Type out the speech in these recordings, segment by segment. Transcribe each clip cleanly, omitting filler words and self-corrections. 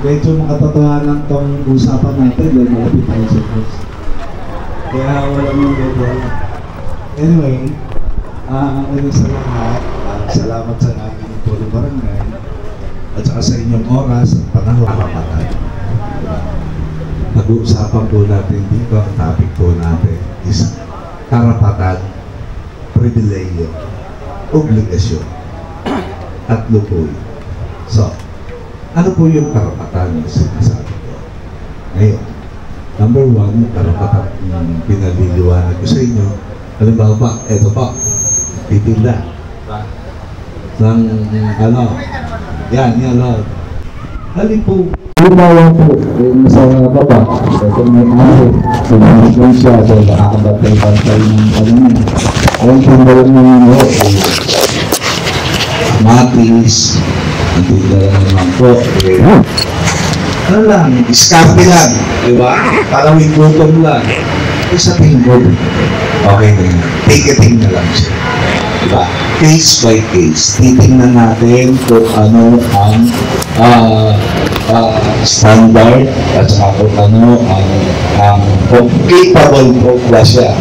medyo makatotohanan tong usapan natin dahil malapit tayo sa Diyos. Kaya walang yung wala. Anyway, ano sa lahat, salamat sa aming Puro Barangay at saka sa inyong oras at panahon kapatid. Nag-uusapan po natin dito, ang topic po natin is karapatan, pribileyo, obligasyon, tatlo po yun. So, ano po yung karapatan na sinasabi ko? Ngayon, number one, karapatan pinaliliwanag ko sa inyo. Halimbawa ba, eto po, titinda. Ng, yan, halin po. Halimbawa po, sa baba, ito may pinag-isip siya, so nakakabatay pantay ng niya. Ayun, pindalan mo matis, ang tindalan naman po, ano lang, iskapi lang, di ba? Parang may gutom lang. Sa tingin ko, okay na yun. Ticketing na lang siya. Di ba? Case by case. Titingnan natin kung ano ang standard at saka kung ano ang capable po ba siya.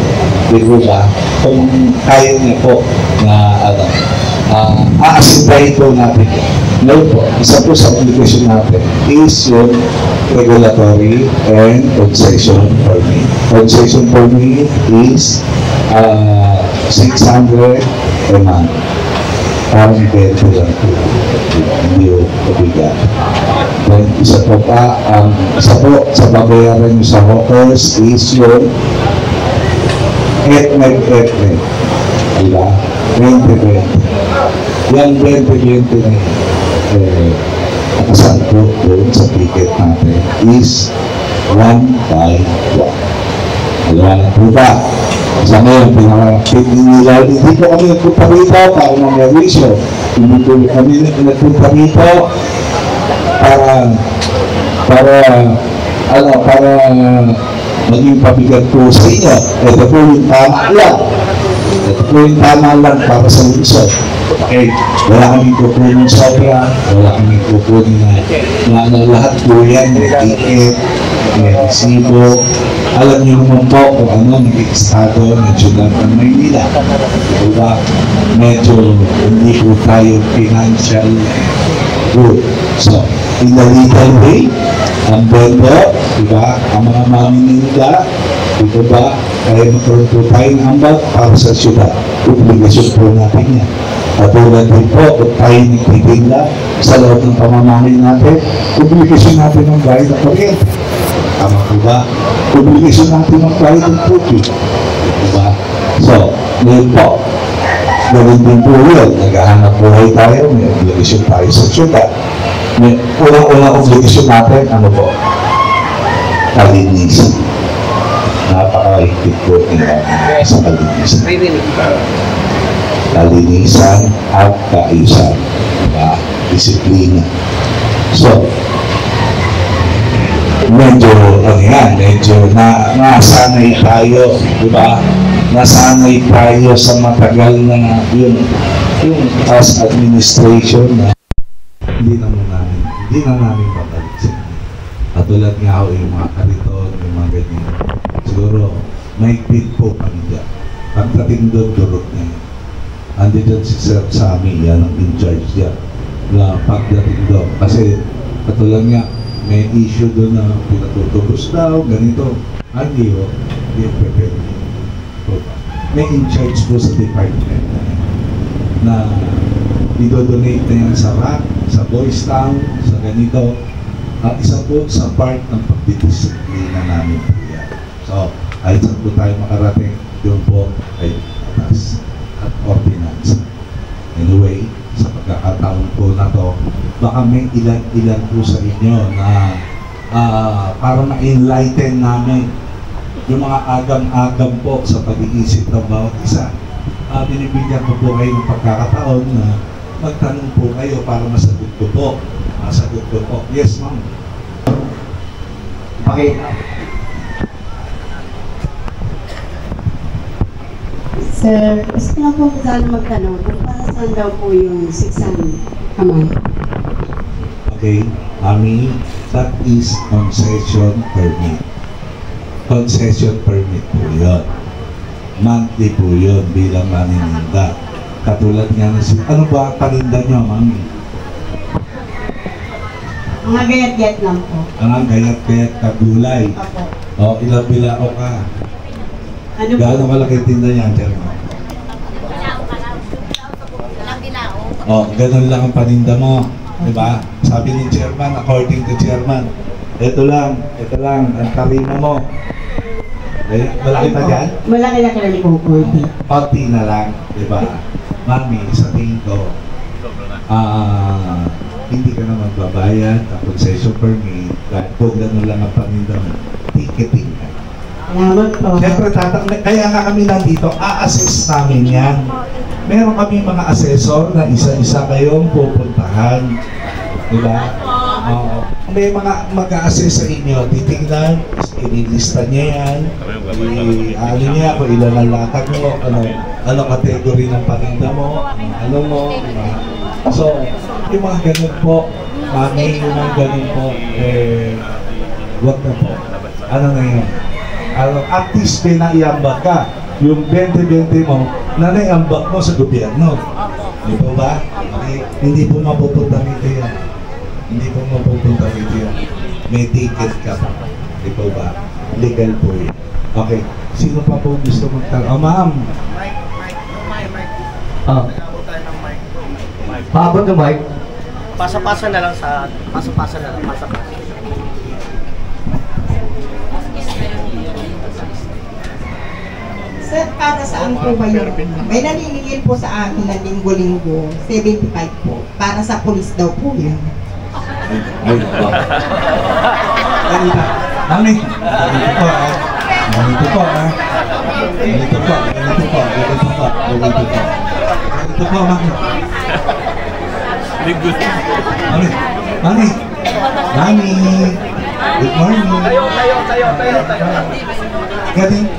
Di ba? Kung kaya niya po na a-assign po natin. No po, isa po sa obligation natin is yung regulatory and concession permit. Concession permit is 600 a month. Parang bento lang po. Hindi yung kabigat. Then, isa po sa babayaran nyo sa hawkers is yung etmed. Diba? 2020. Yung 2020 na nakasal po doon sa ticket natin is 1 by 1. Alam na po ba? Sa ngayon, hindi po kami nagpunta rito para mag-revision. Hindi po kami nagpunta rito para maging pabigat po sa inyo. Ito po yung tama lang. Ito po yung tama lang para sa luso. Okay, wala kaming kukunin sobra, wala kaming kukunin na lahat po yan, may ticket, may resibo. Alam niyo naman po kung ano naging estado ng siyudad ng Maynila. Diba? Medyo hindi po tayo financial good. So, in the legal way, ang bendo, diba? Ang mga mamininda, diba? Kaya magkaroon po tayo ng ambag para sa siyudad. Obligasyon po natin yan. Katulad din po, kung tayo nagtitinda sa loob ng pamamahay natin, obligasyon natin ng bayad ng kuryente. Tama po ba? Obligasyon natin ng bayad ng tubig. Diba? So, ngayon po, gawin din po yun. Naghahanap buhay tayo, may obligasyon tayo sa syudad. May unang-unang obligasyon natin, ano po? Kalinisan. Napaka-higpit po nila sa kalinisan. Kalinisan at kaayusan, diba? Disiplina. So, medyo nasanay tayo, diba? Nasanay tayo sa matagal na yung as administration na hindi na namin pabalik. Katulad nga ako yung mga kariton, yung mga ganyan. Siguro, may pit po kami dyan. Pagdating doon, durot na yun. Andito si Sir Sammy, yan ang in-charge dyan. Na pagdating doon. Kasi katulad nga, may issue doon na pinatutubos daw, ganito. Hindi o, hindi yung prepare. May in-charge po sa department na i-donate na yan sa RAC, sa Boys Town, sa ganito. Isa po sa part ng pagdidisiplina namin po yan. So, kahit saan po tayo makarating, yun po ay atas at ordinance. Anyway, sa pagkakataon po na to, baka may ilan po sa inyo na para ma-enlighten namin yung mga agam-agam po sa pag-iisip ng bawat isa. Binibigyan ko po kayo ng pagkakataon na magtanong po kayo para masagot ko po. Masagot ko po. Yes, ma'am. Okay. Sir, gusto na po sana magtanong kung para saan daw po yung 600 kamay. Okay? Mami, that is concession permit. Concession permit po yun. Monthly po yun bilang manininda. Katulad nga na ano ba ang paninda nyo, Mami? Mga gayat-gayat lang po. Ang gayat-gayat ka gulay. Opo. O, ilang bilao ka? Ano po? Gaano kalaki tinda niya, Chairman? O, ganun lang ang paninda mo. Diba? Sabi ni Chairman, according to Chairman, ito lang, ang tarima mo. Eh, malaki pa dyan? Malaki-laki lang po po. Konti na lang, diba? Mami, sa tingin ko, hindi ka na magbabayad ang concession permit dahil kung gano'n lang ang paninda mo, ticketing ka. Salamat po. Siyempre, kaya nga kami nandito, a-assess namin yan. Meron kami mga assessor na isa-isa kayong pupuntahan. Diba? May mga mag-a-assess sa inyo, titingnan, inilista niya yan, ano niya, kung ilan ang latag mo, ano kategory ng paninda mo, ano mo, diba? So, yung mga ganun po, mami, yung mga ganun po, wag na po. Ano na yun? At least may naiambag ka. Yung 20-20 mo, na naiambag mo sa gobyerno. Di ba ba? Okay. Hindi po mapupunta dito yan. Hindi po mapupunta dito yan. May ticket ka pa. Di ba ba? Legal po yun. Okay. Sino pa po gusto magtanong? Ma'am. Paabot ng mic. Pasa-pasa na lang sa... Pasa-pasa na lang. Pasa-pasa. Sir, para saan po ba yun? May naniningil po sa akin na linggo-linggo, 75 po. Para sa pulis daw po yun. Ay, wow. Ganito. Mami, ganito po, ha? Ganito po, ha? Ganito po, ganito po, ganito po, ganito po. Ganito po, Mami. Mami, Mami, Mami, good morning.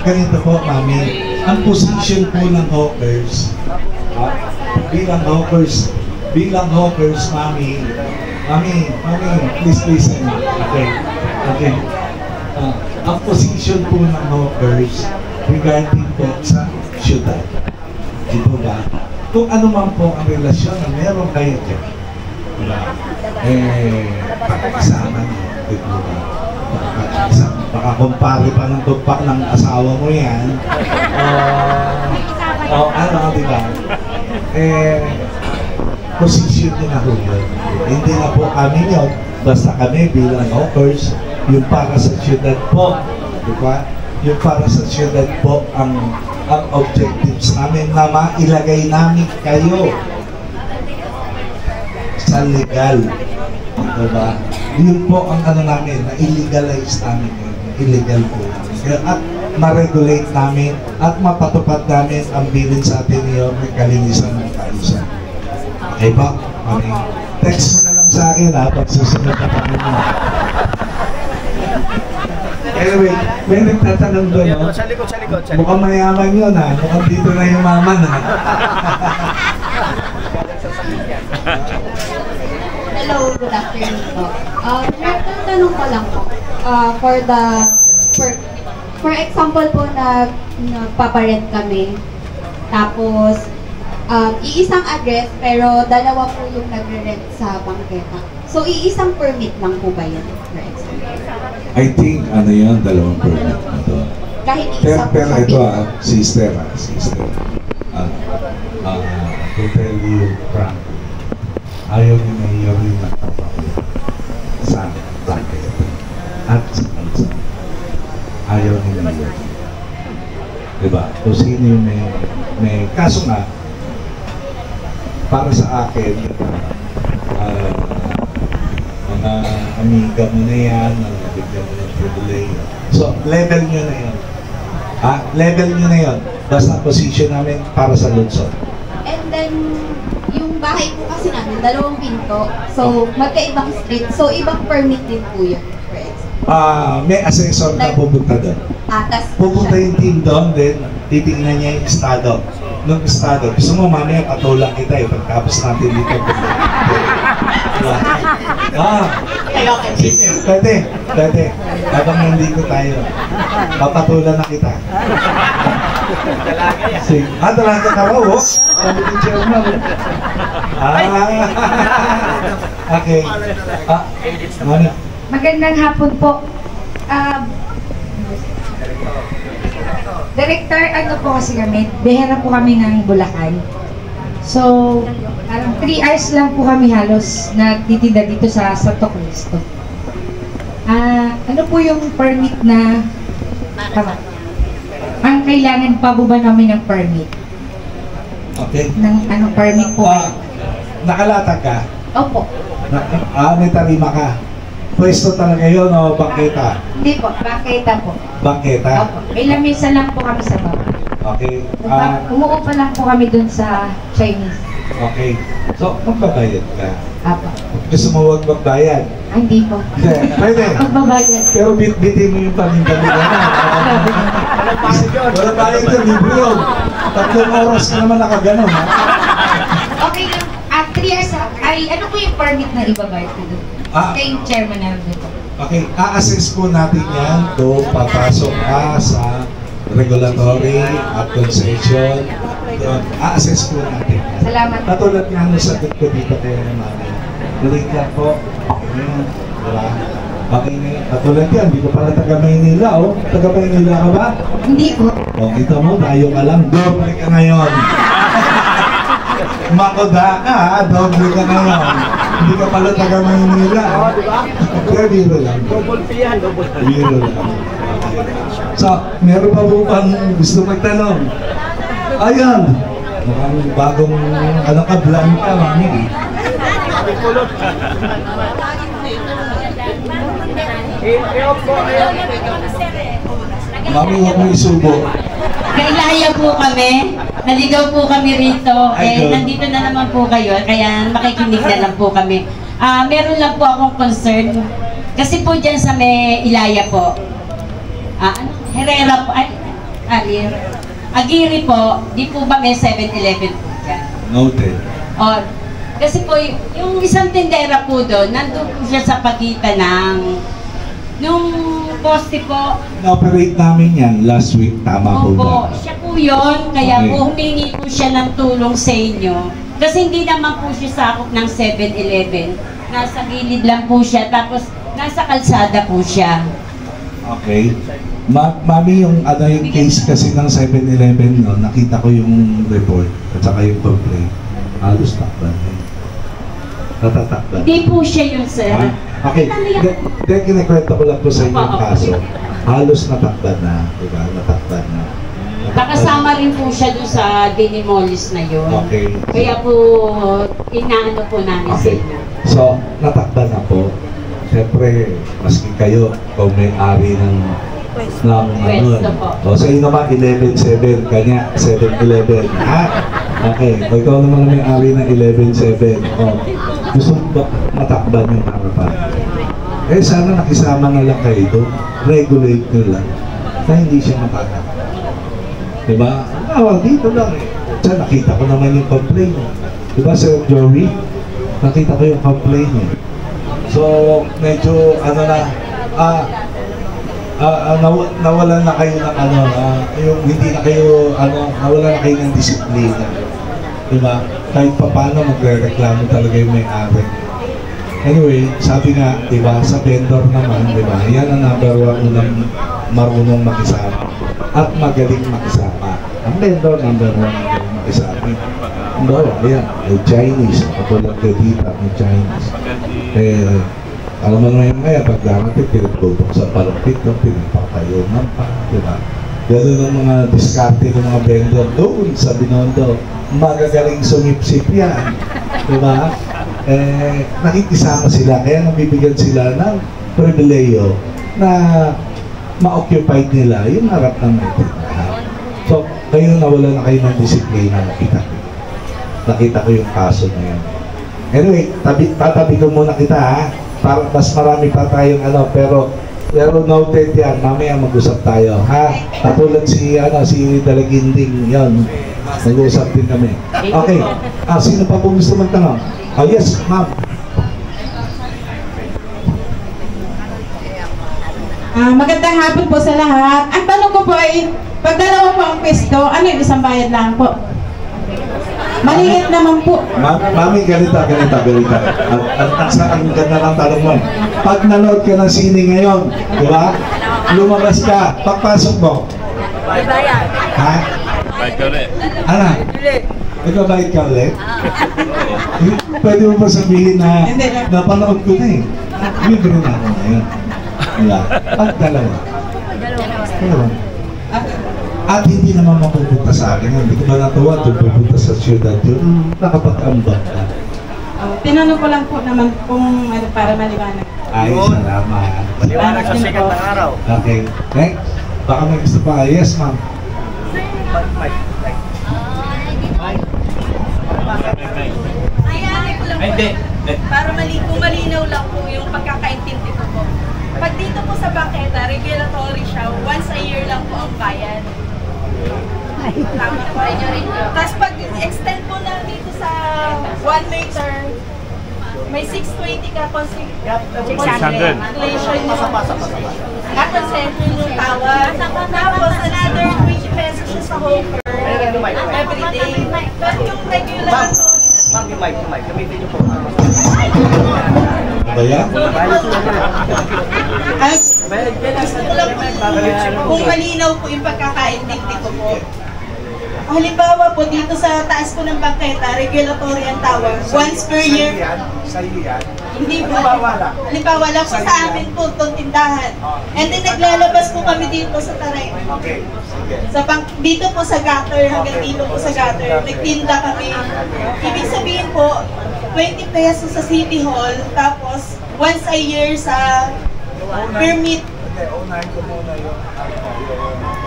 Ganito po, Mami. Ang position po ng hawkers, bilang hawkers, Mami, please listen. Okay. Ang position po ng hawkers regarding po sa syudad. Ito ba? Kung ano man po ang relasyon na meron kayo dyan, diba? Pakakasama niyo, diba? Baka kumpare pa ng tugpak ng asawa mo yan. Diba? Position din ako yun. Hindi na po kami yun. Basta kami bilang hawkers, yung para sa syudad po. Diba? Yung para sa syudad po ang objectives namin na mailagay namin kayo sa legal. Diba? Yun po ang ano namin, na illegalize namin yun. Illegal po namin. At ma-regulate namin at mapatupad namin ang bilin sa atin niyo may kalinisan ng kaayusan. Okay po? Okay. Text mo na lang sa akin ha, pag susunod na kami mo. Anyway, may nagtatanong doon, no? Sa likod. Mukhang mayaman yun ha, mukhang dito na yung mama na. Hello, good afternoon po. Tanong ko lang po. For example po nagpaparent kami. Tapos, iisang address pero dalawa po yung nagre-rent sa bangketa. So, iisang permit lang po ba yun? For example? I think, ano yun, dalawang permit na to. Kahit isa po Pero sa ito bill. sister. To tell you frankly, ayaw ni Mayor yung nagpapakita sa bakit at sa kansa. Ayaw ni Mayor. Diba? Kung sino yung may kaso nga, para sa akin, mga amiga mo na yan, nabigyan mo ng privilege. So, level nyo na yun. Level nyo na yun. Basta position namin para sa Luzon. And then, yung bahay po kasi namin, dalawang pinto. So, magkaibang street. So, ibang permit din po yun. For example. May assessor na pupunta doon. Pupunta yung team doon, then titignan niya yung estado. Nung estado, gusto mo mamaya patulang kita pagkapos natin dito. Sige, pwede. Habang nandito tayo, papatulan na kita. Sige. Dalaga ka raw, oh. Sabi ni Chairman. Okay. Ano? Magandang hapon po. Director, ano po kasi kami, behera po kami ng Bulacan. So, parang 3 hours lang po kami halos nagtitinda dito sa Santo Cristo. Ano po yung permit na tama? Ang kailangan pa po ba namin ng permit? Okay. Ng anong permit po? Nakalatag ka? Opo. May tarima ka? Pwesto talaga yun o bangketa? Hindi po, bangketa po. Bangketa? Opo. May lamesa lang po kami sa baba. Okay. Umuupa lang po kami dun sa Chinese. Okay. So, magbabayad ka? Apo. Gusto mo huwag magbayad? Hindi po. Hindi. Pwede. Magbabayad. Pero bitin mo yung paninda-ninda na. Wala bayad yun, libre yun. 3 oras ka naman nakaganon, ha? Okay lang. 3 hours ay ano po yung permit na ibabayad ko doon? Kay chairman na dito. Okay, a-assess po natin yan kung papasok ka sa regulatory at concession. A-assess po natin. Salamat. Katulad nga nung sagot ko dito kaya naman. Galing lang po. Ayan, wala. Okay na yan. Katulad yan, hindi ko pala taga-Maynila, oh. Taga-Maynila ka ba? Hindi po. O, kita mo, tayo ka lang. Doble ka ngayon. Makoda ka, ha? Doble ka ngayon. Hindi ka pala taga-Maynila. Kaya biro lang. Double fee yan, double fee. Biro lang. So, meron pa po pang gusto magtanong. Ayan. Mukhang bagong, ka, blanca, mami. Mami, huwag mo isubo. Kailaya po kami, naligaw po kami rito, nandito na naman po kayo, kaya makikinig na lang po kami. Meron lang po akong concern, kasi po dyan sa may Ilaya po, Herrera po, Aguirre po, di po ba may 7-Eleven po dyan? Noted. Kasi po, yung isang tindera po doon, nandun po siya sa pagitan ng nung poste po. Na-operate namin yan last week, tama po ba? Opo, siya po yun, kaya Okay. po humingi po siya ng tulong sa inyo. Kasi hindi naman po siya sakop ng 7-Eleven. Nasa gilid lang po siya, tapos nasa kalsada po siya. Okay. Mami, yung case kasi ng 7-Eleven, no, nakita ko yung report at saka yung complaint. Halos takban. Natatakban. Hindi po siya yun, sir. Okay. Then kinikwento ko lang po sa inyo yung kaso. Halos natakban na. Diba? Natakban na. Nakasama rin po siya doon sa Dinimolis na yun. Okay. Kaya po, inaano po namin sa Okay. inyo. So, natakban na po. Siyempre, maski kayo, kung may-ari ng Pwesto po. sa inyo naman, 11-7, kanya, 7-11. Ha? Okay. O ikaw naman ang may-ari ng 11-7. Gusto mo ba matakban yung harapan? Sana nakisama na lang kayo doon. Regulate nyo lang na hindi siya matakot. Diba? Dito lang eh. Nakita ko naman yung complaint. Diba, Sir Joey? Nakita ko yung complaint eh. So, medyo, nawalan na kayo ng yung hindi na kayo, nawalan na kayo ng disiplina. Diba? Kahit pa paano magre-reklamo talaga yung may-ari. Anyway, sabi nga, diba, sa vendor naman, diba, yan ang number 1 unang marunong makisama at magaling makisama. Ang vendor number 1 magaling makisama. Ayan, may Chinese, katulad ka dito, may Chinese. Alam mo naman yung kaya, pag darating, pinagtutok sa palapit, pinagpakayo ng pa, diba? Gano'n ang mga diskarte ng mga vendor doon sa Binondo. Magagaling sumipsip yan. Diba? Nakikisama sila, kaya nabibigyan sila ng pribileyo na ma-occupied nila yung harap ng nagtitindahan. So, kayo nawala na kayo ng disiplina. Nakita ko yung kaso na yun. Anyway, tatabi ko muna kita, ha? Para mas marami pa tayong pero noted yan, mamaya mag-usap tayo, ha? Katulad si Dalaginding, yan, mag-usap din kami. Okay, sino pa po gusto magtanong? Yes, ma'am. Magandang hapon po sa lahat. Ang tanong ko po ay, pag dalawa po ang pwesto, ano yung isang bayad lang po? Maliit naman po. Mami, ganita. Ang ganda ng tanong mo. Pag nanood ka ng sine ngayon, di ba? Lumabas ka, pagpasok mo. Bayad. Ha? Bayad ka ulit. Ano? Nagbabayad ka ulit? Pwede mo ba sabihin na napanood ko na eh? Libre na ako ngayon. Wala. Pag dalawa. At hindi naman mapupunta sa akin. Hindi ko ba natuwa ito pupunta sa syudad yun? Nakapag-ambag ka. Tinanong ko lang po naman kung ano, para maliwanag. Ay, salamat. Maliwanag sa sikat ng araw. Okay. Next. Baka may gusto pa. Yes, ma'am. Ayari ko lang po. Para malinaw lang po yung pagkakaintindi ko po. Pag dito po sa bangketa, regulatory siya, once a year lang po ang bayad. Tama po. Tapos pag extend po na dito sa 1 meter, may 620 ka po si inflation mo. Tapos yung tawag. Tapos another 20 pesos siya sa hopper every day. Pero yung regulatory Ma'am, yung mic. Gamitin niyo po. Ba yan? Kung malinaw po yung pagkakaintindi ko po. Halimbawa po, dito sa taas po ng bangketa, regulatory ang tawag. Once per year. Sa'yo yan? Hindi po. Halimbawa lang po sa amin po, itong tindahan. And then naglalabas po kami dito sa taray. Okay. Sige. Dito po sa gutter, hanggang dito po sa gutter, nagtinda kami. Ibig sabihin po, 20 pesos sa City Hall, tapos once a year sa permit. Hindi, unahin ko muna yung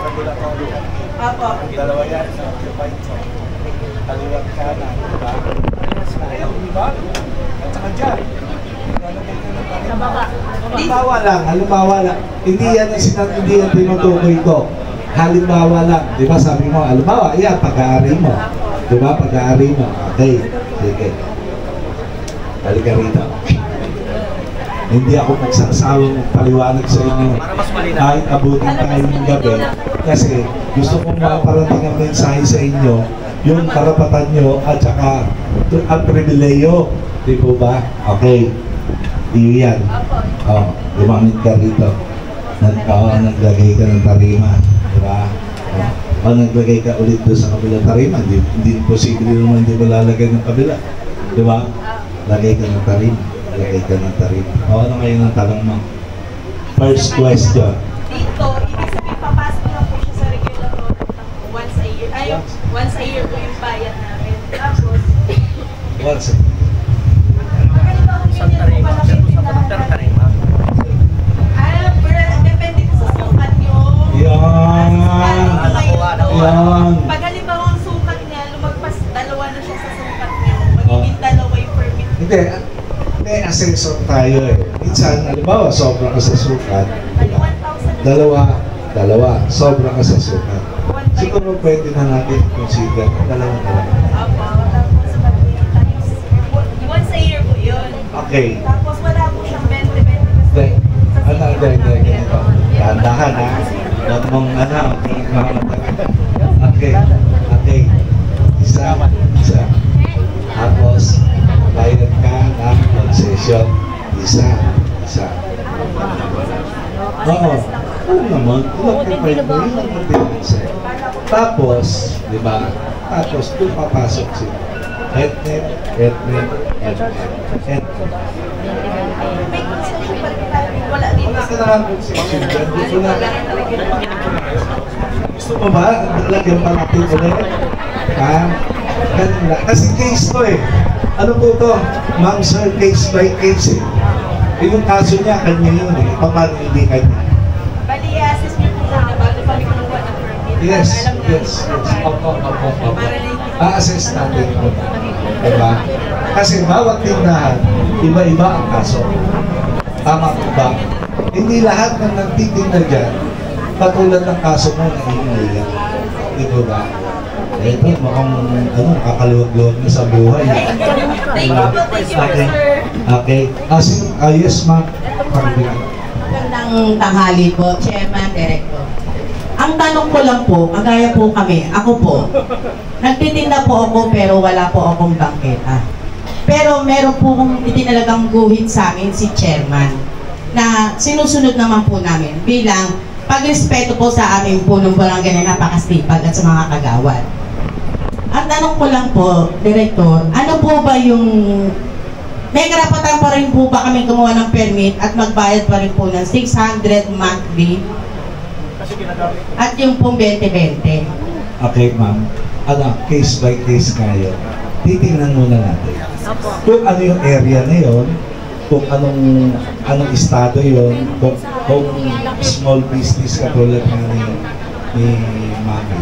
regulatory. Apo. Dalawa yan sa bike mo. Kaliwat ka na. Ayaw, di ba? At saka dyan. Halimbawa lang. Hindi yan tinutukoy ko. Halimbawa lang. Di ba sabi mo, halimbawa, yan, pag-aari mo. Di ba, pag-aari mo. Okay. Sige. Halika rito. Hindi ako magsasawang magpaliwanag sa inyo kahit abutin tayo ng gabi kasi gusto kong maparating ang mensahe sa inyo yung karapatan nyo at saka ang pribileyo. Di po ba? Okay. Iyo yan. Lumamit ka rito. Naglagay ka ng tarima. Diba? Naglagay ka ulit doon sa kabilang tarima. Hindi posible naman hindi mo lalagay ng kabila. Diba? Lagay ka ng tarima. Lagay ka ng tarima. Ano ngayon ang tanong mo? First question. Dito, ibig sabihin, papasok lang po siya sa regulatory once a year. Ay, once a year po yung bayad namin. Tapos, Once. Saan tarima? Sa tarima? Depende po sa sukat nyo. Yan. Pag halimbawa ang sukat niya, lumagpas, dalawa na siya sa sukat niya. Magiging dalawa yung permit. Hindi. May assessor tayo eh. Minsan, halimbawa, sobra ka sa sukat. Dalawa. Sobra ka sa sukat. Siguro pwede na natin consider. Dalawa. Once a year po yun. Okay. Tapos wala po siyang 20 kasi Hindi. Dahan ha. Huwag mong Okay. Isa. Tapos, bayad ka ng concession. Isa. Oo. Ano naman? Tapos, di ba? Tapos, kung papasok si Etnet. may concession pa rin tayo. Wala dito. Wala ka naman concession dyan. Gusto mo ba? Lagyan pa natin ulit? Ha? Ganun lang. Kasi case to eh. Ano po to? Ma'am sir, case by case eh. Yung kaso niya, kanya yun eh. Paano hindi kanya? Bali, i-assess niyo po muna bago kami kumuha ng permit. Yes. Opo. A-assess natin yun. Diba? Kasi bawat tindahan, iba-iba ang kaso. Tama po ba? Hindi lahat ng nagtitinda dyan, katulad ng kaso mo na inuwigan. Ito ba? Ito, mukhang nakakaluwag-luwag na sa buhay. Thank you, sir. Okay. Yes, ma'am. Magandang tanghali po, Chairman, Director. Ang tanong ko lang po, kagaya po kami, ako po, nagtitinda po ako pero wala po akong bangketa. Pero meron po kong itinalagang guhit sa amin si Chairman na sinusunod naman po namin bilang pagrespeto po sa amin po ng barangay na napakasipag at sa mga kagawad. Ang tanong ko lang po, Director, ano po ba yung may karapatan pa rin po ba kami gumawa ng permit at magbayad pa rin po ng 600 monthly at yung pong 20-20? Okay, ma'am. Case by case kayo. Titingnan muna natin. Kung ano yung area na yun, kung anong estado yun, kung small business katulad ni Mami,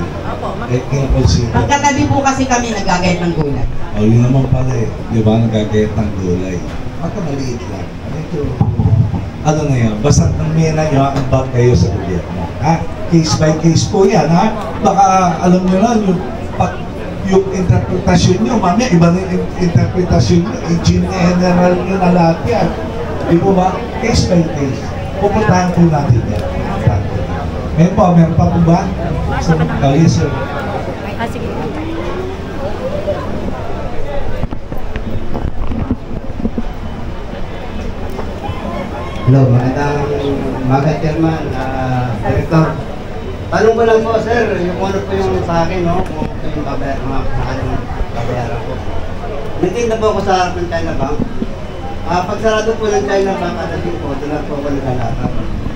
kinakonsider. Pagkatabi po kasi kami nagagayat ng gulay. Yun naman pala eh. Di ba, nagagayat ng gulay. Maliit lang. Ano na yun? Basta ang mena nyo, ambag kayo sa gobyerno. Case by case po yan, ha? Baka alam nyo na, yung interpretasyon nyo, mamaya iba na yung interpretasyon nyo, general nyo na lahat yan. Di po ba? Case by case. Pupuntahan po natin yan. Meron pa po ba? Yes, sir. Sige. Hello, magandang Chairman, Director. Tanong ko lang po, sir, yung ano po yung sa akin, no? Kung ito yung babayaran ko. Nagtinda po ako sa harap ng China Bank. Pag sarado po ng China Bank, adating po, doon lang po ako naglalakad.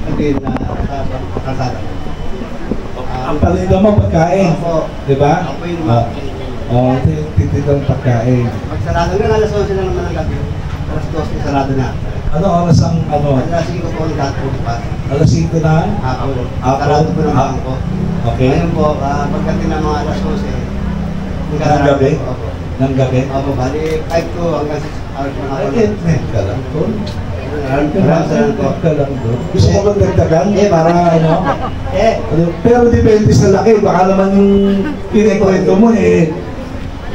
Sabihin na sa kasada. Ang palinda mo pagkain, di ba? Ako yung ito yung tititang pagkain. Pag sarado na, alas 11 na naman ang gabi. Alas 12 sarado na. Ano oras ang Alas 5 po ang lahat po pa. Alas 5 na? Ako. Sarado po ng bangko. Okay. Ngayon po, pagdating ng mga alas 12, ng gabi? Ng gabi? Opo, bali 5 to hanggang 6 hours na ako. Net ka lang po. Maraming ka lang doon. Gusto mo bang dagdagan? Para ano? Eh, Pero depende sa laki. Baka naman yung pinikwento mo eh.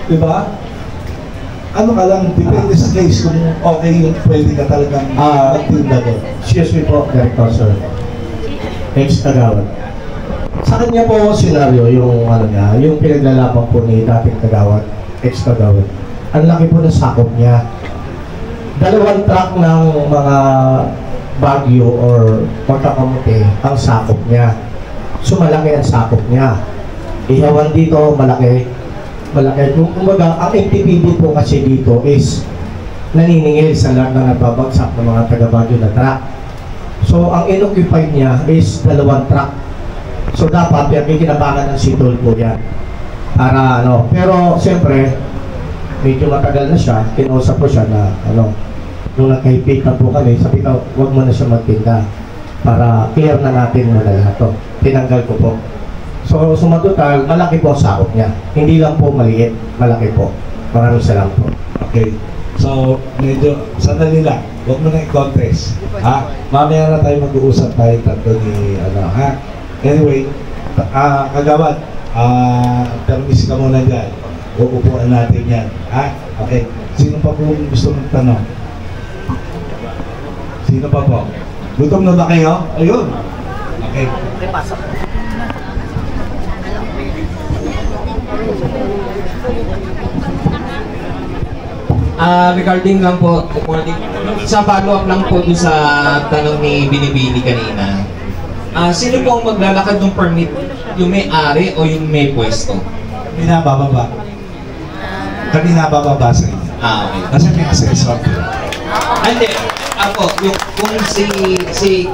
Di ba? Ano ka lang, depende sa case kung okay yung pwede ka talagang magtinda doon. Excuse me po, Director Sir. Ex-Kagawad. Sa kanya po senaryo yung ano niya, yung pinaglalaban po ni dating Kagawad, ex-Kagawad. Ang laki po ng sakop niya. 2 truck ng mga bagyo or pagkakamuti ang sakop niya. So malaki ang sakop niya. Ihawan dito, malaki. Malaki. Kumbaga, ang NTPD po kasi dito is naniningil sa lahat na nababagsak ng mga taga-Baguio na truck. So, ang inoccupy niya is 2 truck. So, dapat may kinabangan ng sitol po yan. Para ano. Pero, siyempre, medyo matagal na siya. Kinausap po siya na, nung nagkaipitan po kami, sabi ko, huwag mo na siya magtinda. Para clear na natin muna lahat to. Tinanggal ko po. So, sumatotal, malaki po ang sakop niya. Hindi lang po maliit, malaki po. Maraming salamat po. Okay. So, medyo, sandali lang. Huwag mo na i-contest. Ha? Mamaya na tayo mag-uusap tayo tatlo ni, ha? Anyway, Kagawad, permis ka muna dyan. Uupuan natin yan. Ha? Okay. Sino pa po gusto magtanong? Sino pa po? Gutom na ba kayo? Ayun. Okay. Pasok. Regarding lang po, sa follow-up lang po dun sa tanong ni Binibini kanina. Sino po ang maglalakad ng permit? Yung may-ari o yung may pwesto? Binabababa. Kami nabababa sa inyo. Okay. Kasi may assessor. Hindi. Ako, kung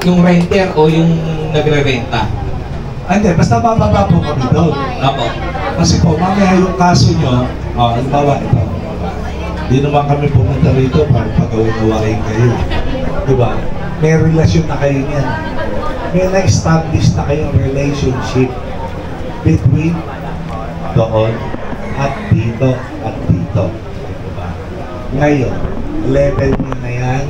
yung renter o yung nagre-renta. Hindi, basta bababa po kami doon. Apo. Kasi po, mamaya yung kaso nyo, halimbawa ito. Hindi naman kami pumunta rito para pagawin-awain kayo. Diba? May relasyon na kayo niyan. May na-establish na kayong relationship between doon at dito at dito. Diba? Ngayon, level nyo na yan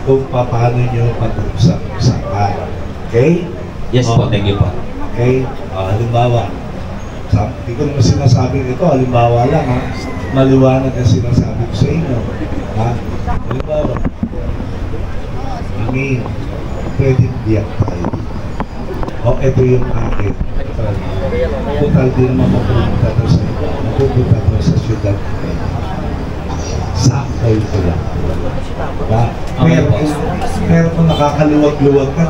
kung paano nyo pag-usap-usapan. Okay? Yes po, thank you po. Okay? Halimbawa, hindi ko naman sinasabi ito, halimbawa lang ha. Maliwanag ang sinasabi ko sa inyo. Ha? Halimbawa, pwede biyak tayo. O, ito yung akin. Total din naman mapupunta to sa iba. Mapupunta to sa syudad. Sakay ko lang. Diba? Pero kung nakakaluwag-luwag ka,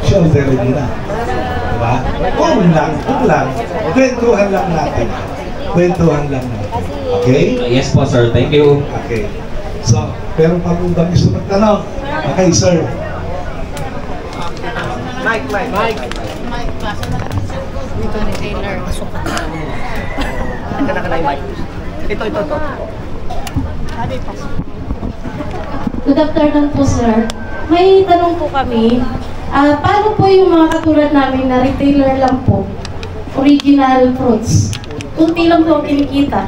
shoulder din na. Diba? Kung lang. Kwentuhan lang natin. Okay? Yes po, sir. Thank you. Okay. So, pero pa kung gusto magtanong. Okay, sir. Mike. Dito ni Taylor. Ito na Mike. Ito. Good afternoon po, sir. May tanong po kami. Paano po yung mga katulad namin na retailer lang po? Original fruits. Kunti lang po ang kinikita.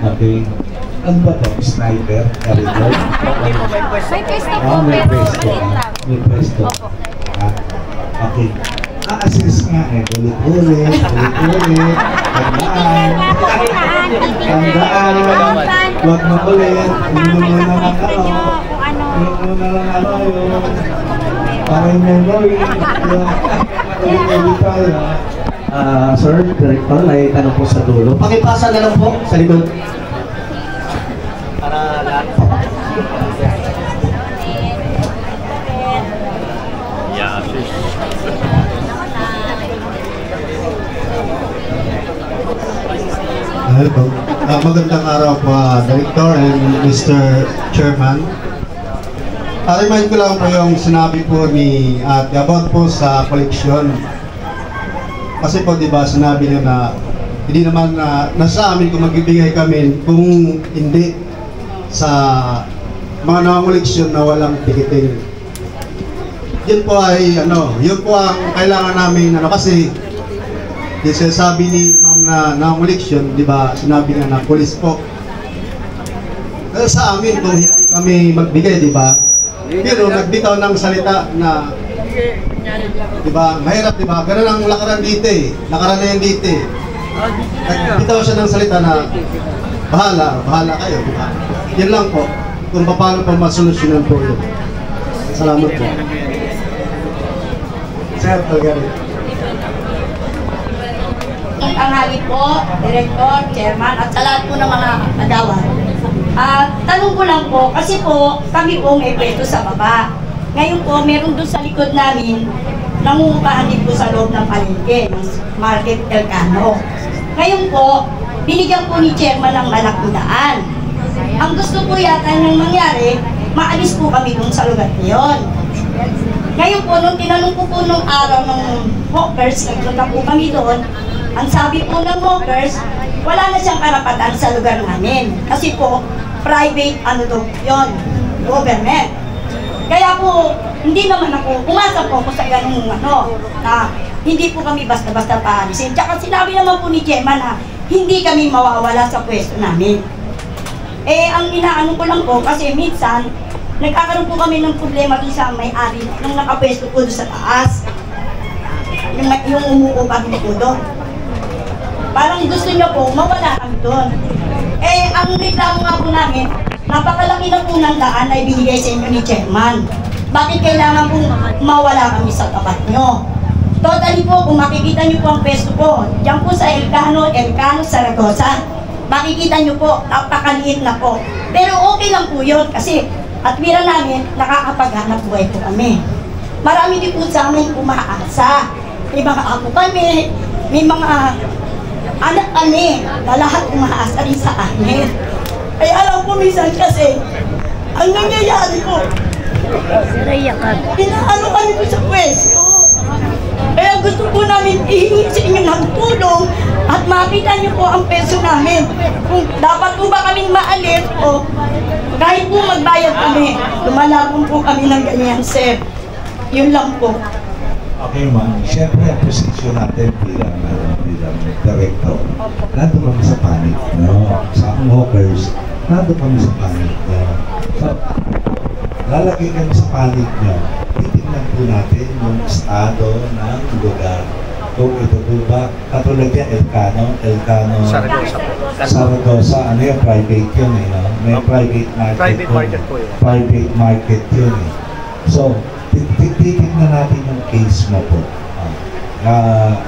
Okay. Ano ba ito? Sniper? Carrier? May pwesto po, pero maliit lang. May pwesto. Okay. Assist nga ulit-ulit. Tandaan. Huwag mo ulit. Para yung memory. Sir, Director, may tanong po sa dulo. Pakipasa na lang po sa likod. Para lahat. Yeah, sis. Hello. Magandang araw po, Director and Mr. Chairman. Remind ko lang po yung sinabi po ni about po sa koleksyon. Kasi po, di ba, sinabi niyo na hindi naman nasa amin kung magbibigay kami kung hindi sa mga nangunguleksyon na walang ticketing. Yun po ay yun po ang kailangan namin kasi yung sinasabi ni ma'am na nangunguleksyon, di ba, sinabi nga na police po. Pero sa amin kung hindi kami magbigay, di ba, pero nagbitaw ng salita na di ba, mahirap, di ba, ganun ang lakaran dito lakaran na yan dito nagbitaw siya ng salita na bahala kayo, di ba? Yan lang po, kung paano po masolusyonan po yun. Salamat po. Sir, Algarit. Tanghali po, Director, Chairman, at sa lahat po ng mga kagawan. Tanong ko lang po, kasi po, kami po may pwesto sa baba. Ngayon po, meron doon sa likod namin, nangungupahan din po sa loob ng palengke, ng Market Elcano. Ngayon po, binigyan po ni Chairman ng malaking daan. Ang gusto po yata niyang mangyari, maalis po kami doon sa lugar niyon. Ngayon po, nung tinanong ko po nung araw ng hawkers, nagpunta po kami doon, ang sabi po ng hawkers, wala na siyang karapatan sa lugar namin. Kasi po, private yun, government. Kaya po, hindi naman ako, umasa po ako sa ganung na hindi po kami basta-basta paalisin. Tsaka sinabi naman po ni Gemma na hindi kami mawawala sa pwesto namin. Ang inaano ko lang po, kasi minsan, nagkakaroon po kami ng problema dun sa may-ari nung nakapwesto po doon sa taas. Yung umuupa po doon. Parang gusto niya po, mawala kami doon. Ang reklamo nga po namin, napakalaki na po ng daan na ibinigay sa inyo ni Chairman. Bakit kailangan po mawala kami sa tapat nyo? Totally po, kung makikita nyo po ang pwesto po, diyan po sa Elcano, Zaragoza, makikita nyo po, napakaliit na po. Pero okay lang po yun, kasi atwira namin, nakakapaghanap buhay po kami. Marami din po sa amin umaasa. May mga ako kami, may mga anak kami, na lahat umaasa rin sa amin. Ay alam po minsan kasi, ang nangyayari po, inaano kami po sa pwesto. Kaya gusto po namin ihingi sa inyo ng tulong at makita niyo po ang peso namin. Kung dapat po ba kaming maalis o kahit po magbayad kami, lumalabong po kami ng ganyan, sir. Yun lang po. Okay, ma'am. Siyempre, ang posisyon natin bilang director, nandun kami sa panic, sa hawkers, nandun kami sa panic. So, lalagay kami sa panic nyo. Titignan po natin yung estado ng lugar. Kung ito po ba, katulad yan, Elcano, Zaragoza, ano yun, private yun eh, no? May private market. Private market po yun. Private market yun eh. So, titignan natin yung case mo po.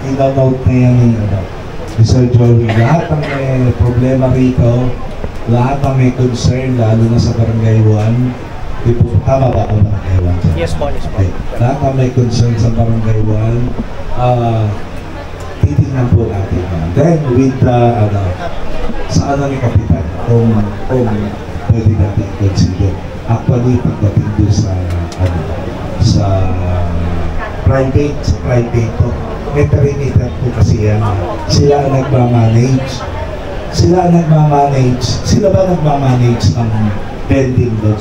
Ino-note na yan ni Sir Joey. Lahat ng may problema rito, lahat ng may concern, lalo na sa Barangay 1, di po, tama ba ang Barangay 1? Yes po, yes po. Okay. Lahat ng may concern sa Barangay 1, titignan po natin. Then, with the, sa ni Kapitan, kung pwede natin consider. Actually, pagdating doon sa private po, may perimeter po kasi yan. Sila ang nagmamanage. Sila ba nagmamanage ng vending doon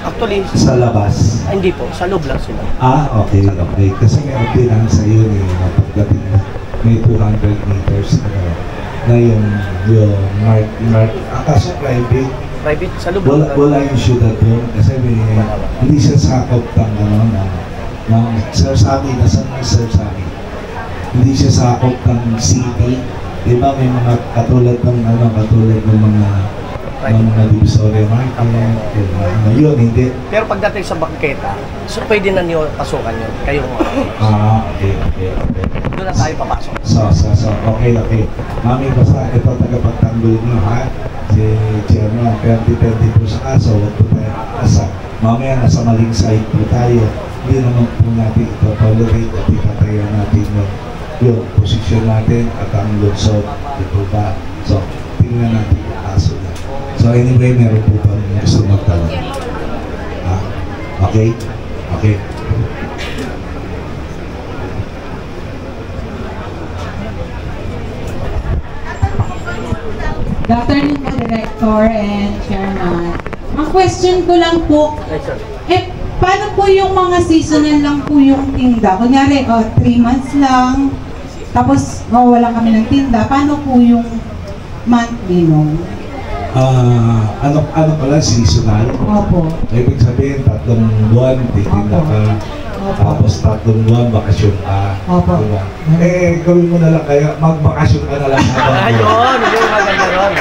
Actually, sa labas? Hindi po, sa loob lang sila. Okay. Kasi may ordinance sa yun eh, na pagdating may 200 meters na yung mark. Kaso private, sa loob wala yung syudad doon kasi hindi siya sakop ng Sir Sammy, nasa ng Sir Sammy. Hindi siya sakop ng city. Diba may mga katulad ng mga divisoria market, yun, hindi. Pero pagdating sa bangketa, so pwede na niyo pasukan yun, kayong okay. Doon na tayo papasok. Okay. Mami, basta ito tagapagtanggol nyo, ha? Si Chairman, pero depende po sa kaso, huwag po tayo asa. Mamaya nasa maling side po tayo. Hindi naman po natin ito tolerate at itatayo natin yung posisyon natin at ang lunsod, di po ba? So, tingnan natin yung kaso na. So anyway, meron po pa rin gusto magtanong. Okay? Good afternoon po, Director and Chairman. Ang question ko lang po, paano po yung mga seasonal lang po yung tinda? Kunyari, 3 months lang, tapos wala kami ng tinda. Paano po yung monthly, no? Ano pala, seasonal? Opo. Ibig sabihin, 3 buwan, titinda ka. Tapos 3 buwan, bakasyon ka. Opo. Diba? Gawin mo na lang kayo, magbakasyon ka na lang. Ayun, maganda ron.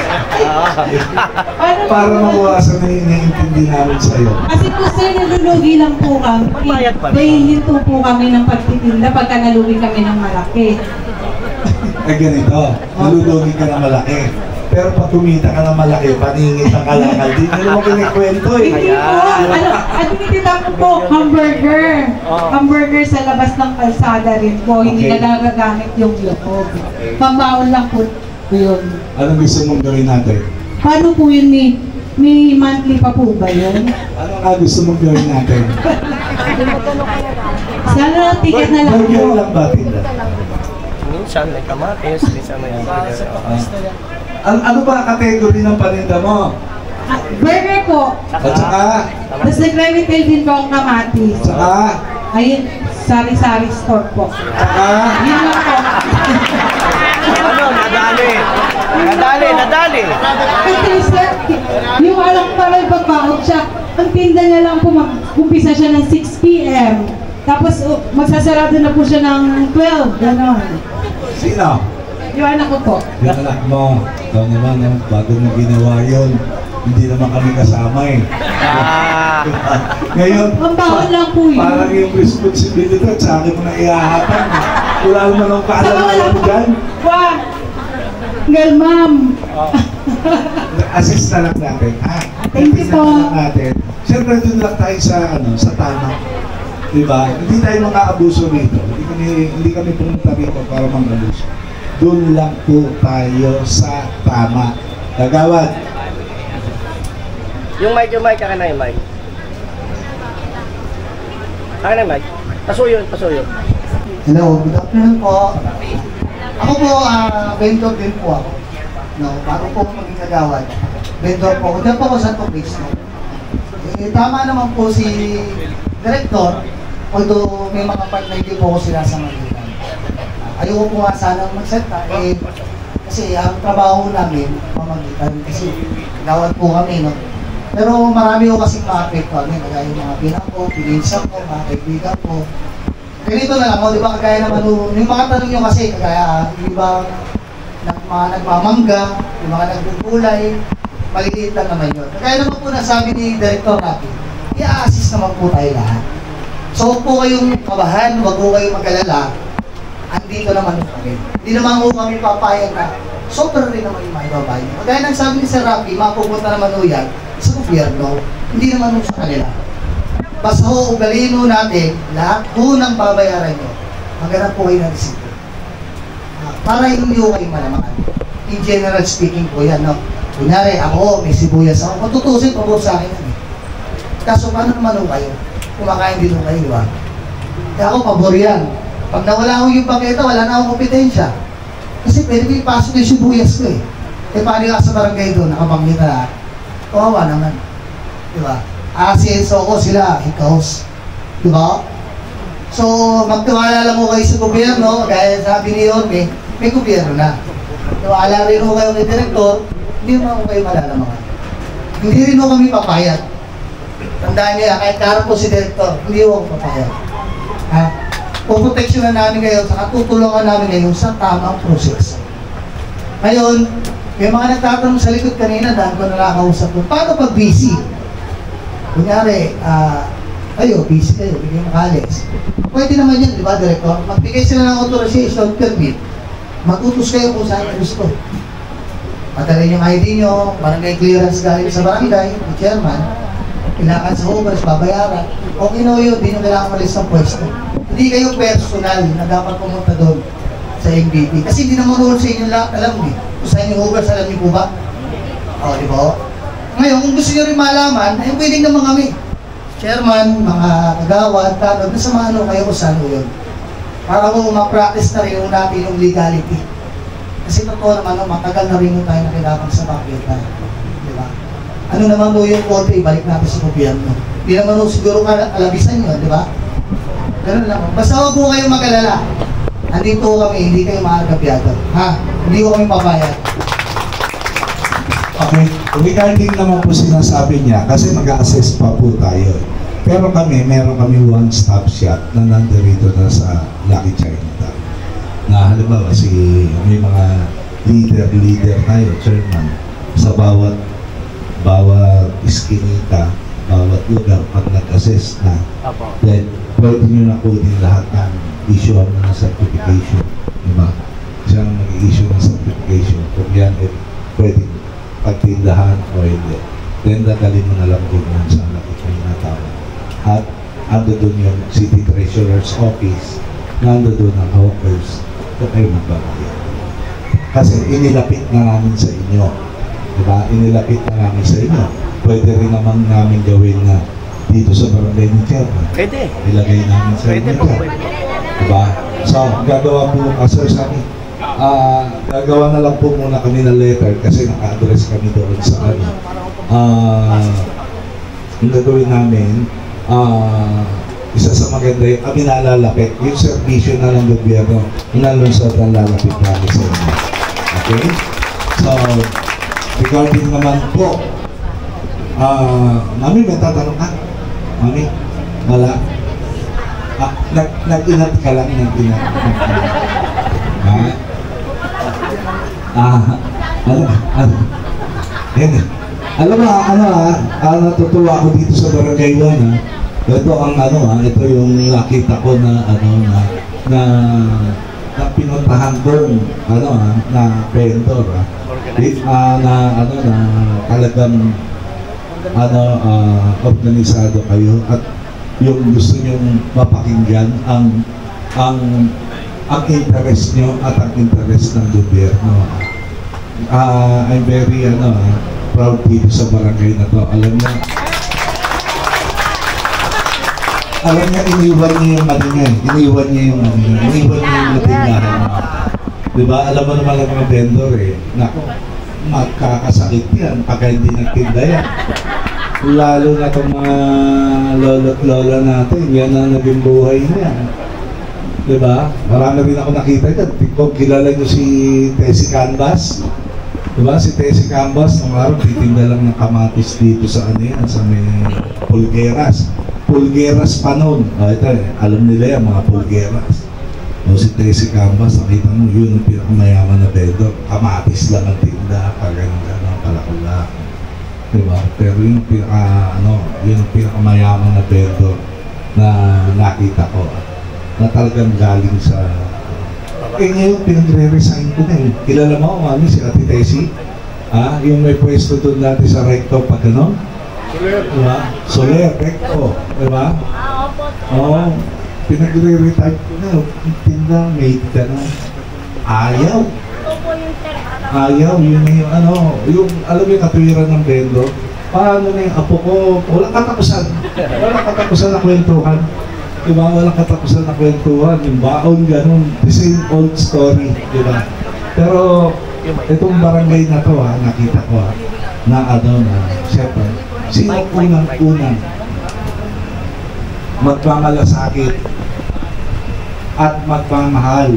Para mawasan na yung naiintindi namin sa'yo. Kasi po sir, nalulugi lang po kami. May hinto po kami ng pagtitinda pagka nalugi kami ng malaki. Ganito, nalulugi ka ng malaki. Pero pag kumita ka ng malaki, paningit ang kalakal. Di nyo mo kinikwento eh. Hindi po. At tinitita ko po, hamburger. Hamburger sa labas ng kalsada rin po. Hindi na nagagamit yung loob. Pambaon lang po yun. Anong gusto mong gawin natin? Paano po yun? May monthly pa po ba yun? Ano nga gusto mong gawin natin? Sana ticket na lang po. Burger lang ba, tinda? Minsan may kamatis, minsan may burger. Ano ba kategory ng paninda mo? Burger po. At saka? Tapos nagre-retail din po ang kamatis. Saka? Ayun, sari-sari store po. Saka? Yun lang po. Nadali. Kasi sir, yung alam para pagbaon siya, ang tinda niya lang po, mag-umpisa siya ng 6 p.m. Tapos magsasarado na po siya ng 12, gano'n. Sino? Yung anak ko po. Yung anak mo. Ikaw naman, bago mo ginawa yun, hindi naman kami kasama eh. Ngayon, ang baon lang po yun. Parang yung responsibility sa akin mo na iahatan. Wala naman akong kaalam dyan. Wag! Girl, ma'am. Assist na lang natin. Thank you po. Siyempre, dun lang tayo sa tama. Diba? Hindi tayo mga abuso rito. Hindi kami pumunta rito para mang-abuso. Doon lang po tayo sa tama. Gagawad. Yung mic, akin na yung mic. Akin na yung mic. Pasuyo. Hello, good afternoon po. Ako po, vendor din po ako. No, bago po maging kagawad. Vendor po ako. Diyan po ako sa Topix. No? Tama naman po si Director, although may mga part na hindi po ako sinasamagitan. Ayoko po nga sana magsalita kasi ang trabaho namin mamagitan kasi gawad po kami, no? Pero marami ko kasing maapekto kami, kagaya yung mga pinang ko, pininsan ko, mga kaibigan ko. Ganito na lang, di ba, kagaya naman yung mga tanong nyo kasi, kagaya yung ibang mga nagmamangga, yung mga nagbubulay, maliliit lang naman yun. Kaya naman po nasabi ni Director Rafi, i-assist naman po tayo lahat. So huwag po kayong kabahan, huwag po kayong mag-alala, andito naman kami. Hindi naman po kami papayag na sobra rin naman yung mga ibabayan. Kaya nang sabi ni Sir Rafi, mapupunta naman po yan sa gobyerno, hindi naman po sa kanila. Basta ho, ugaliin ho natin, lahat ho ng babayaran nyo, maghanap po kayo ng resibo. Para hindi ho kayo malamaan. In general speaking po yan, no? Kunyari, ako, may sibuyas ako, matutusin pa po sa akin yan. Kaso paano naman ho kayo? Kumakain din ho kayo, di ba? Kaya ako, pabor yan. Pag nawala ko yung paketa, wala na akong kompetensya. Kasi pwede ko ipasok yung sibuyas ko eh. Eh paano ka sa barangay doon, nakabanggit na, kawawa naman. Di ba? Asenso ko sila, ikaws. Di ba? So, magtiwala lang ko kayo sa gobyerno, kaya sabi ni Yorme, may gobyerno na. Tiwala rin ko kayo kay Direktor, hindi mo kayo malalamangan. Hindi rin mo kami papayag. Tandaan niya, kahit karap po si Direktor, hindi mo papayag. Ha? Puproteksyonan namin kayo, saka tutulungan namin kayo sa tamang proseso. Ngayon, may mga nagtatanong sa likod kanina, dahil ko nakakausap doon, paano pag busy? Kunyari, kayo, busy kayo, bigyan makalis. Pwede naman yan, di ba, Director? Magbigay sila ng authorization permit, mag-utos kayo kung saan gusto. Padalhin yung ID nyo, barangay clearance galing sa barangay, yung chairman, kailangan sa hovers, babayaran. Okay na yun, hindi nyo kailangan malis ng pwesto. Hindi kayo personal na dapat pumunta doon sa MVP. Kasi hindi naman doon sa inyo lahat, alam mo eh. Kung saan yung hovers, alam niyo po ba? O, di ba? Ngayon, kung gusto nyo rin malaman, ay pwedeng naman kami. Chairman, mga kagawad, tanod, nasamahan ho kayo kung saan ho yun. Para mo ma-practice na rin natin yung legality. Kasi totoo naman, matagal na rin tayo nakilapang sa bakita. Di ba? Ano naman mo yung kote, ibalik natin sa gobyerno. Hindi naman mo siguro kalabisan yun, di ba? Ganun lang. Basta huwag mo kayong mag-alala. Andito kami, hindi kayo makakapyado. Ha? Hindi ko kami papayag. Okay. Regarding naman po sinasabi niya, kasi mag-a-assess pa po tayo. Pero kami, meron kami one-stop shop na nandito na sa Lucky Chinatown. Na halimbawa, may mga leader tayo, chairman, sa bawat iskinita, bawat lugar, pag nag-assess na, then pwede nyo na po din lahat ng issue na ng certification. Diba? Siya ang mag-issue ng certification. Kung yan, pwede pagtindahan o hindi. Then dadalhin mo na lang din yan sa Lucky Chinatown. At ando doon yung City Treasurer's Office, nando doon ang hawkers, kung kayo magbabayad. Kasi inilapit na namin sa inyo. Diba? Inilapit na namin sa inyo. Pwede rin naman namin gawin na dito sa barangay ni Chairman. Pwede. Ilagay namin sa inyo. Diba? So, gagawa po sir sa amin. Gagawa na lang po muna kami ng letter kasi naka-address kami doon sa ano. Yung gagawin namin, isa sa maganda yung kami nalalapit, yung servisyo na ng gobyerno, inalunsad ang lalapit namin sa inyo. Okay? So, regarding naman po, Mami, may tatanong ka? Mami? Wala? Nag-inat ka lang, nag-inat. Alam mo, natutuwa ako dito sa Barangay 1, ito ang ito yung nakita ko na na pinuntahan doon na vendor na talagang organisado kayo at yung gusto nyong mapakinggan ang interest nyo at ang interest ng gobyerno. I'm very proud dito sa barangay na to. Alam niya, iniwan niya yung malingan. Iniwan niya yung latingahan. Diba? Alam mo naman ang mga vendor Naku, magkakasakit yan pagka hindi nagtinda yan. Lalo na itong mga lolo't lola natin, yan ang naging buhay niya. Diba? Marami rin ako nakita dyan. Kung kilala nyo si Tessie Canvas, diba? Si Tessie Canvas, nung araw, titinda lang ng kamatis dito sa sa may Pulgueras. Pulgueras pa noon. Ito alam nila yan, mga Pulgueras. O si Tracy Cambas, nakita mo, yun ang pinakamayaman na vendor. Kamatis lang ang tinda, kaganda ng kalakula. Diba? Pero yung pinakamayaman na vendor na nakita ko, na talagang galing sa... ngayon, pinagre-resign ko na eh. Kilala mo, mami, si Ate Tessie? Yung may pwesto doon dati sa Recto, pag ano? Soler. Diba? Soler, Recto. Diba? Oo. Pinagre-retire ko na. Tinda, made ka na. Ayaw. Ayaw. Yun na yung ano. Yung, alam mo yung katwiran ng vendor. Paano na yung apo ko? Walang katapusan. Walang katapusan na kwentuhan. Diba? Walang katapusan na kwentuhan. Yung baon, ganun. The same old story. Diba? Pero, itong barangay na to, nakita ko, na ano na, siyempre, sino unang-unang magmamalasakit at magmamahal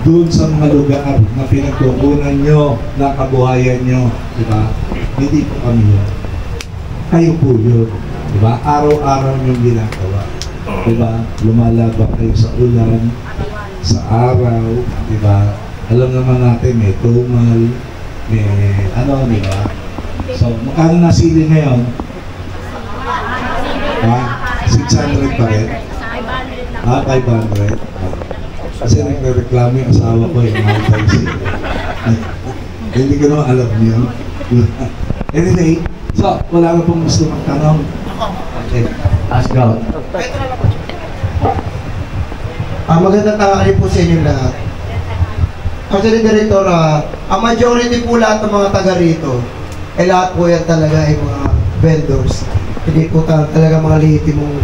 doon sa mga lugar na pinagkukunan nyo, na kabuhayan nyo, diba? Hindi po kami yun. Kayo po yun. Diba? Araw-araw nyo ginagawa. Diba? Lumalabak kayo sa ulan, sa araw, diba? Alam naman natin, may tumal, may ano, diba? So, magkano na sili ngayon? 600 pa rin? 500. Kasi nagre-reklamo yung asawa ko yung mga tayo. Hindi ko naman alam niyo. Anyway, so, wala ka pong gusto magtanong. Okay. Ask God. Magandang tanghali po sa inyo lahat. Actually, Director, ang majority po lahat ng mga taga rito, lahat po yan talaga ay mga vendors. Hindi po talaga mga lehitimong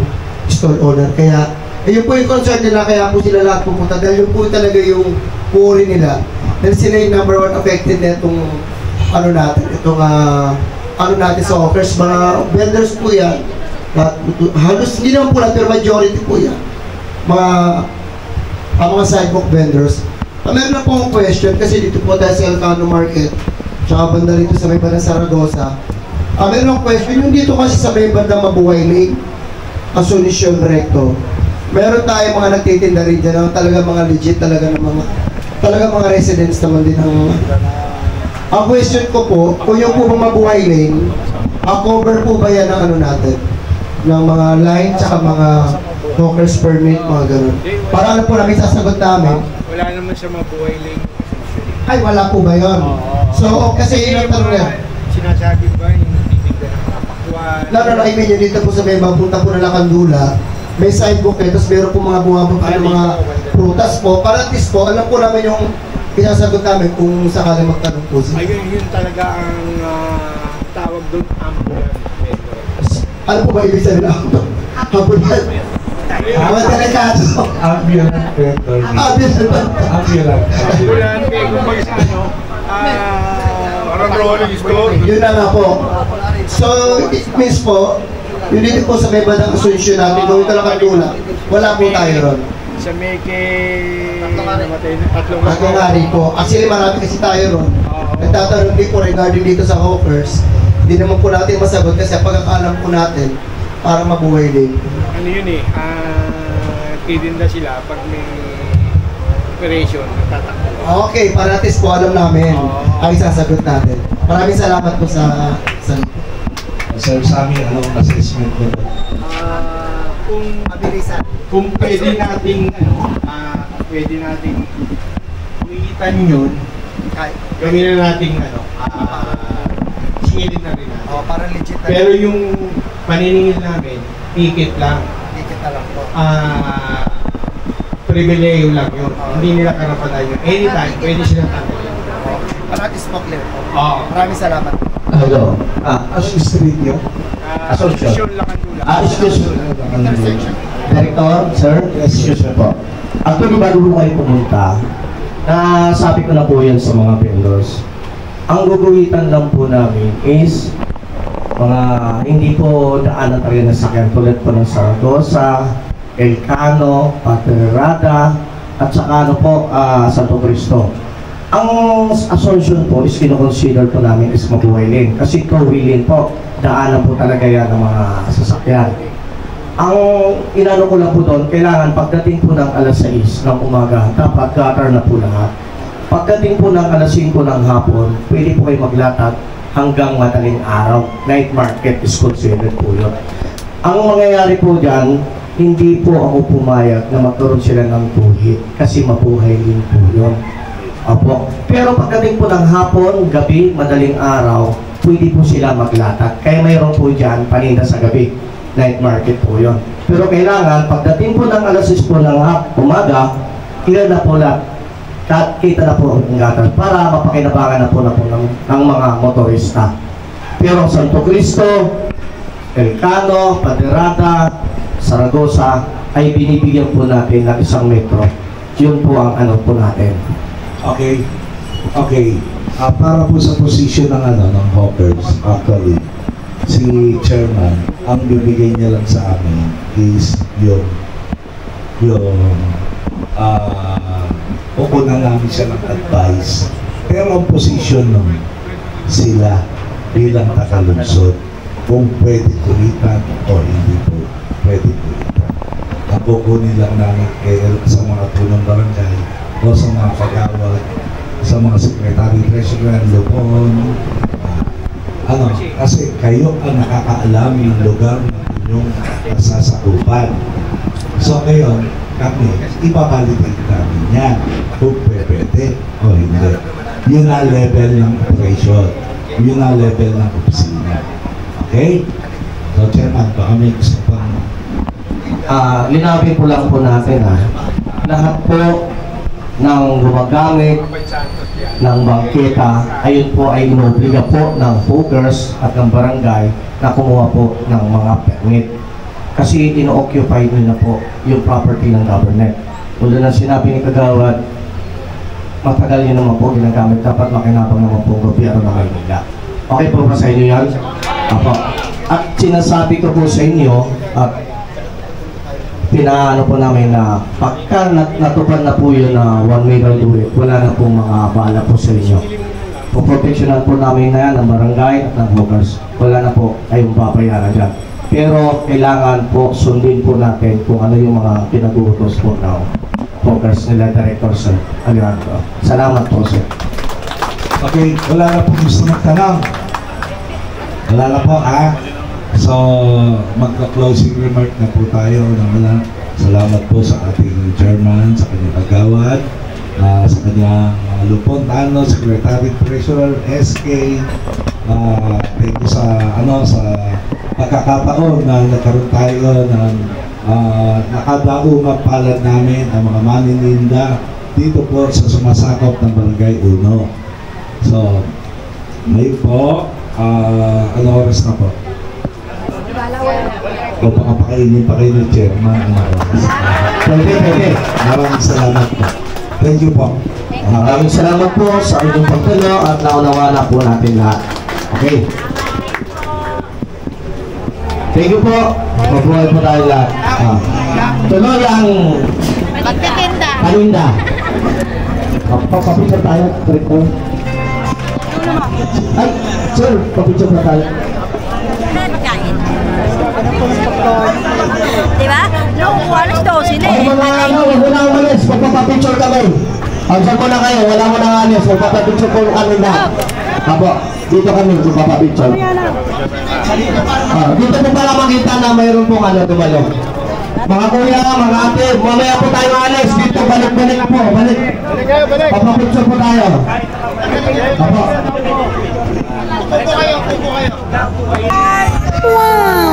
stall owner. Kaya, yun po yung concern nila, kaya po sila lahat pupunta. Dahil yun po talaga yung puri nila. Dahil sila yung number 1 affected na itong, ano natin, itong, ano natin sa offers. Mga vendors po yan. Halos, hindi naman po lahat, pero majority po yan. Mga sidewalk vendors. Meron na po akong question, kasi dito po tayo sa Elcano Market, tsaka banda rito sa may bandang Saragosa. Meron akong question, yung dito kasi sa may bandang Mabuhay Lake, Asuncion Recto. Meron tayo mga nagtitinda rin dyan, talaga mga legit, talaga mga residents naman din ang question ko po, kung yung po Mabuhay Lane, cover po ba yan ng ano natin? Ng mga line, tsaka mga hawkers permit, mga ganun. Para ano po namin sasagot namin? Wala naman sa Mabuhay Lane. Ay, wala po ba yun? So, kasi yun ang tanong yan. Sinasabi ba yung titigda ng kapakwan? No, I mean, yun dito po sa may punta po na Lakandula, may sidewalk eh, tapos meron po mga bumababa ng mga prutas po. Para at least po, alam po namin yung pinasagot namin kung sakaling magtanong po siya. Ayun, yun talaga ang tawag doon, ambulant vendor. Ano po ba ibig sabihin ng ambulant? Ambulant? Delikado. Ambulant vendor. Ambulant. Ambulant, kung mag sa ano, parang rolling store. Yun na nga po. So, it means po, yun dito po sa may bandang Asuncion natin, gawin talaga tula. Wala po tayo ron. Sa Meke, tatlong hari po. Actually, marami kasi tayo ron. Nagtatanong din po regarding dito sa hawkers. Hindi naman po natin masagot kasi pagkakalam po natin para mabuhay din. Ano yun eh, titinda sila pag may operation, natatakbo. Okay, para at least po alam namin ang isasagot natin. Maraming salamat po sa Sir Sammy, anong assessment ko? Kung pwede nating umiitan yun, gawin na nating singilin na rin natin. para legit. Pero yung paniningil namin, ticket lang. Ticket na lang po. Pribileyo lang yun. Hindi nila karapatan yun. Anytime, pwede silang tanggalin. Para at least po clear po. Maraming salamat. Hello. Ano street yun? Asuncion Lakandula. Excuse me. Director, sir, excuse me po. Actually, bago po kayo pumunta, sabi ko na po yan sa mga vendors. Ang guguhitan lang po namin is mga hindi po daanan talaga ng sakyan tulad po ng Saragosa, Elcano, Paterrada, at saka ano po, Santo Cristo. Ang Asuncion po is kinoconsider po namin is Mabuhay Lane kasi two-wheeling po, daanan po talaga yan ng mga sasakyan. Ang inano ko lang po doon, kailangan pagdating po ng alas 6 ng umaga, dapat gutter na po lahat. Pagdating po ng alas 5 ng hapon, pwede po kayo maglatag hanggang madaling araw. Night market is considered po yun. Ang mangyayari po dyan, hindi po ako pumayag na magkaroon sila ng tuhid kasi mabuhay din po yun. Opo. Pero pagdating po ng hapon, gabi, madaling araw, pwede po sila maglatag. Kaya mayroon po dyan paninda sa gabi. Night market po yun. Pero kailangan, pagdating po ng alas 6 po ng umaga, clear na po lahat. Kita na po ang gatas para mapakinabangan na po ng mga motorista. Pero Santo Cristo, Elcano, Paderata, Saragosa ay binibigyan po natin ng 1 metro. Yun po ang ano po natin. Okay. Okay. Para po sa position ng hawkers, actually, si chairman, ang bibigay niya lang sa amin is yung kukunan namin siya ng advice. Pero ang position nun, sila bilang takalungsod, kung pwede kulitan o hindi po pwede kulitan. Ang kukunin lang namin sa mga punong barangay o sa mga kagawad, sa mga secretary treasurer, lupon, kasi kayo ang nakakaalam ng lugar ng inyong nasasakupan. So ngayon, kami, ipabalidate namin yan kung pwede o hindi. Yun ang level ng operation. Yun ang level ng opisina. Okay? So, Chairman, baka may gusto pang... linawin po lang po natin lahat po ng gumagamit ng bangketa, ayun po ay inobliga po ng hawkers at ng barangay na kumuha po ng mga permit. Kasi ino-occupy nyo na po yung property ng government. Tulad na sinabi ni Kagawad, matagal yun naman po ginagamit, dapat makinabang naman po ang gobyerno ng Maynila. Okay po ba sa inyo yan? Apo. At sinasabi ko po sa inyo, at pinaano po namin na pagka natupad na po yun na 1 million do it, wala na po mga bala po sa inyo. Puproteksyonan po namin na yan ng barangay at ng hawkers. Wala na po kayong babayaran dyan. Pero kailangan po sundin po natin kung ano yung mga pinag-uutos po ng hawkers nila, Director Sir Alejandro. Salamat po, Sir. Okay, wala na po gusto magtanong. Wala na po, So, magka-closing remark na po tayo. Salamat po sa ating chairman, sa kanyang kagawad, sa kanyang Lupon Tano, Secretary Treasurer, SK. Thank you sa pagkakataon na nagkaroon tayo ng nakadaong palad namin ang mga manininda dito po sa sumasakop ng Barangay Uno. So, may po, ano oras na po? O pakapakainin pa kayo ng chairman. Pwede. Maraming salamat po. Thank you po. Maraming salamat po sa inyong pagtulo at naunawala po natin lahat. Okay. Thank you po. Mabuhay po tayo lahat. Tuloy ang paninda. Papapicture tayo. Ay, sir, papicture na tayo. Diba? No, alas 12 na Ay, wag na umalis. Magpapapicture kami. Saan mo na kayo? Wala mo na alis. Magpapapicture po kami na. Apo, dito kami magpapapicture. Dito po para makita na mayroon pong dumalo. Mga kuya, mga ate, mamaya po tayo alis. Dito, balik po. Balik. Papapicture po tayo. Apo. Upo kayo. Wow!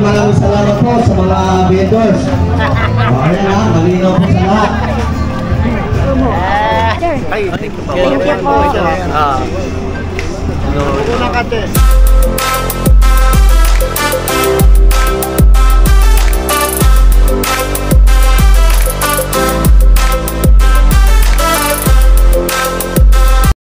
Maraming salamat po sa mga vendors. Ayan malinaw po sa lahat. Thank you po.